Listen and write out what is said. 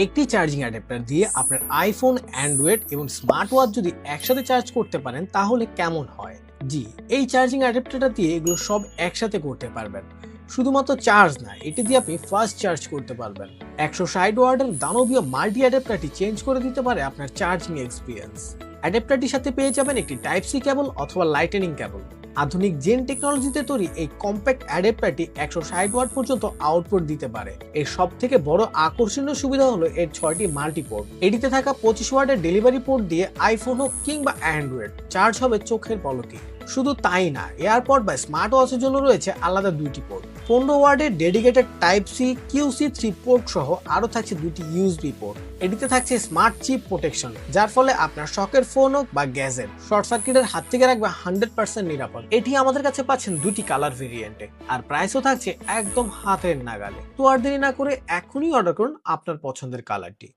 একটি charging adapter দিয়ে আপনার আইফোন, অ্যান্ড্রয়েড এবং স্মার্ট ওয়াচ যদি একসাথে চার্জ করতে পারেন তাহলে কেমন হয়? জি, এই চার্জিং অ্যাডাপ্টারটা দিয়ে এগুলো সব একসাথে করতে পারবেন। শুধুমাত্র চার্জ না, এটি দিয়ে আপনি ফাস্ট চার্জ করতে পারবেন। 160 ওয়াটের দানবীয় মাল্টি অ্যাডাপ্টারটি চেঞ্জ করে দিতে পারে আপনার চার্জিং এক্সপিরিয়েন্স। অ্যাডাপ্টারটির সাথে পেয়ে যাবেন একটি টাইপ সি কেবল অথবা লাইটেনিং কেবল। আধুনিক জেন টেকনোলজিতে তৈরি এই কম্প্যাক্ট অ্যাডাপ্টারটি 160 ওয়াট পর্যন্ত আউটপুট দিতে পারে। এর সব থেকে বড় আকর্ষণীয় সুবিধা হলো এর 6টি মাল্টিপোর্ট। এটিতে থাকা 25 ওয়াটের ডেলিভারি পোর্ট দিয়ে আইফোন হোক কিংবা অ্যান্ড্রয়েড চার্জ হবে চোখের পলকে। শুধু তাই না, এয়ারপড বা স্মার্ট ওয়াচের জন্য রয়েছে আলাদা 2টি পোর্ট। 15 ওয়াটের dedicated type C QC3 port সহ আরো থাকছে 2টি USB পোর্ট। এটিতে থাকছে স্মার্ট চিপ প্রোটেকশন, যার ফলে আপনার শখের ফোন হোক বা গ্যাজেট শর্ট সার্কিটের হাত থেকে রাখবে 100% নিরাপদ। এটি আমাদের কাছে পাচ্ছেন 2টি কালার ভেরিয়েন্টে, আর প্রাইসও থাকছে একদম হাতের নাগালে। তো আর দেরি না করে এখনই অর্ডার করুন আপনার পছন্দের কালারটি।